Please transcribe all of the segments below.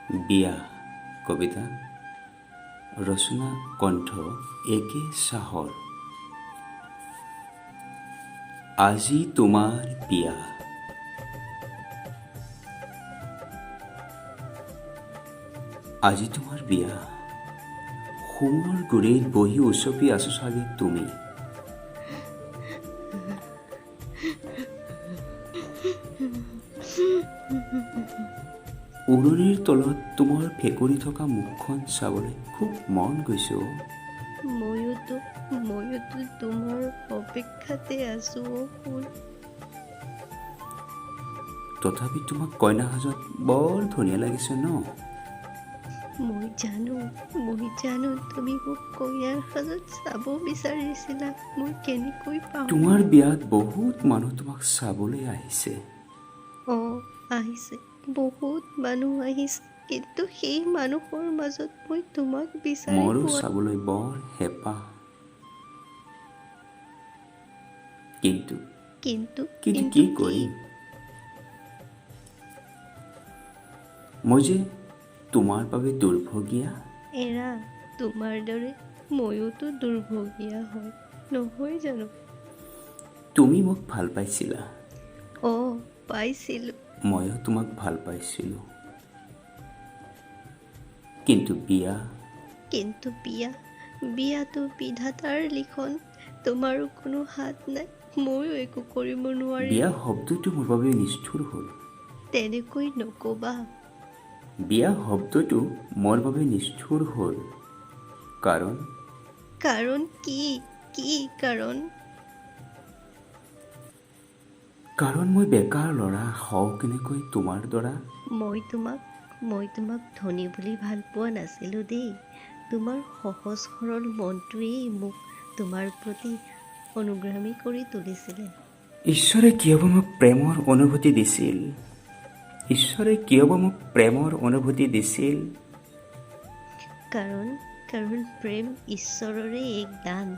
বিয়া কবিতা ৰচনা কণ্ঠ একে চাহৰ। আজি তোমাৰ বিয়া, আজি তোমাৰ বিয়া। হোমৰ গুৰিত বহি উচপি আছো চাগে তুমি। উৰণিৰ তলত তোমাৰ ফেকুৰি থকা মুখখন চাবলৈ খুব মন গৈছে। ময়োতো তোমাৰ অপেক্ষাতে আছো ফুল। তথাপি তোমাক কইনা সাজত বৰ ধুনীয়া লাগিছে ন? মই জানো তুমি মোক কইনাৰ সাজত চাব বিচাৰিছিলা। মই কেনেকৈ পাওঁ? তোমাৰ বিয়াত বহুত মানুহ তোমাক চাবলৈ আহিছে। আহিছে, বহুত মানুহ আহিছে, কিন্তু সেই মানুহৰ মাজত মই তোমাক বিচাৰি মোৰো পোৱা। চাবলৈ বৰ হেঁপাহ, কিন্তু কি কৰিম? মই যে তোমাৰ বাবে দুৰ্ভগীয়া। এৰা, তোমাৰ দৰে ময়োতো দুৰ্ভগীয়া হয়, নহয় জানো? তুমি মোক ভাল পাইছিলা, পাইছিলো। ময়ো তোমাক ভাল পাইছিলোঁ, কিন্তু বিয়াটো বিধাতাৰ লিখন। তোমাৰো কোনো হাত নাই, ময়ো একো কৰিব নোৱাৰিম। বিয়া শব্দটো মোৰ বাবে নিষ্ঠুৰ হ'ল। তেনেকৈ নকবা। বিয়া শব্দটো মোৰ বাবে নিষ্ঠুৰ হ'ল, কাৰণ কি কাৰণ? কাৰণ মই বেকাৰ ল'ৰা হওঁ কেনেকৈ তোমাৰ দৰা। মই তোমাক ধনী বুলি ভাল পোৱা নাছিলোঁ দেই। তোমাৰ সহজ সৰল মনটোৱেই মোক তোমাৰ প্ৰতি অনুগামী কৰি তুলিছিলে। ঈশ্বৰে কিয় বা মোক প্ৰেমৰ অনুভূতি দিছিল? কাৰণ প্ৰেম ঈশ্বৰৰে এক দান।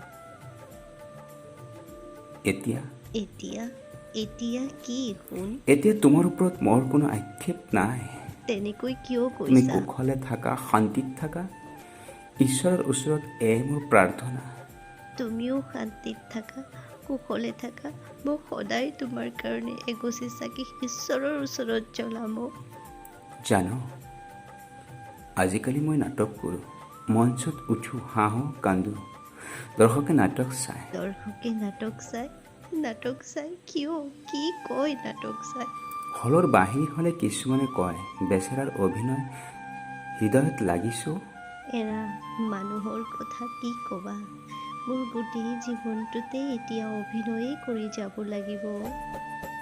এতিয়া কি শুন? এতিয়া তোমাৰ ওপৰত মোৰ কোনো আক্ষেপ নাই। তেনেকৈ কিয় তুমি কৈছা? কুশলে থাকা, শান্তিত থাকা, ঈশ্বৰৰ ওচৰত মোৰ প্ৰাৰ্থনা। তুমিও শান্তিত থাকা, কুশলে থাকা। মই সদায় তোমাৰ কাৰণে এগছি চাকি ঈশ্বৰৰ ওচৰত জ্বলাম। জানো, আজিকালি মই নাটক কৰোঁ, মঞ্চত উঠো, হাঁহো, কান্দো। দৰ্শকে নাটক চাই কিয়? কি কয় নাটক চাই? হলৰ বাহিনী হ'লে কিছুমানে কয়, বেচেৰাৰ অভিনয় হৃদয়ত লাগিছো। এৰা, মানুহৰ কথা কি ক'বা? মোৰ গোটেই জীৱনটোতে এতিয়া অভিনয়েই কৰি যাব লাগিব।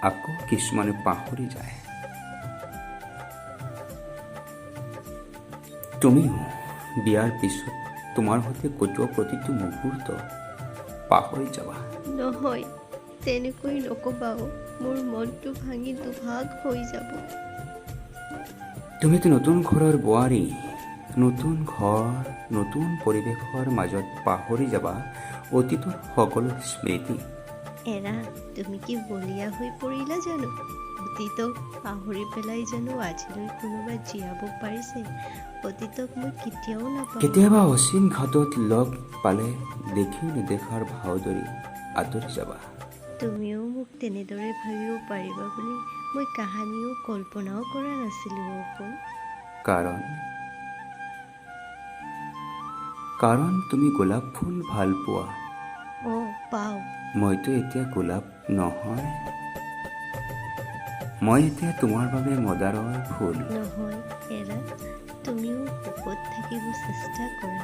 আকৌ কিছুমানে পাহৰি যায়, তুমিও বিয়াৰ পিছত তোমাৰ সৈতে কটোৱা প্ৰতিটো মুহূৰ্ত পাহৰি যাবা। নহয়, তেনেকৈ নকবা। মোৰ মনটো ভাঙি দুভাগ হৈ যাব। তুমিতো নতুন ঘৰৰ বোৱাৰী, নতুন ঘৰ, নতুন পৰিৱেশৰ মাজত পাহৰি যাবা অতীতৰ সকলো স্মৃতি। এৰা, তুমি কি বলিয়া হৈ পৰিলা জানো? অতীতক পাহৰি পেলাই জানো আজিলৈ কোনোবা জীয়াব পাৰিছে? অতীতক মই কেতিয়াও নাপাহৰো। কেতিয়াবা অচিন ঘাটত লগ পালে দেখিও নেদেখাৰ ভাও ধৰি আঁতৰি যাবা। তুমিও মোক তেনেদৰে ভাবিব পাৰিবা বুলি মই কাহানিও কল্পনাও কৰা নাছিলোঁ। কাৰণ তুমি গোলাপ ফুল ভাল পোৱা। পাওঁ। মইতো এতিয়া গোলাপ নহয়, মই এতিয়া তোমাৰ বাবে মদাৰৰ ফুল। নহয় এৰা, তুমিও সুখত থাকিব চেষ্টা কৰা।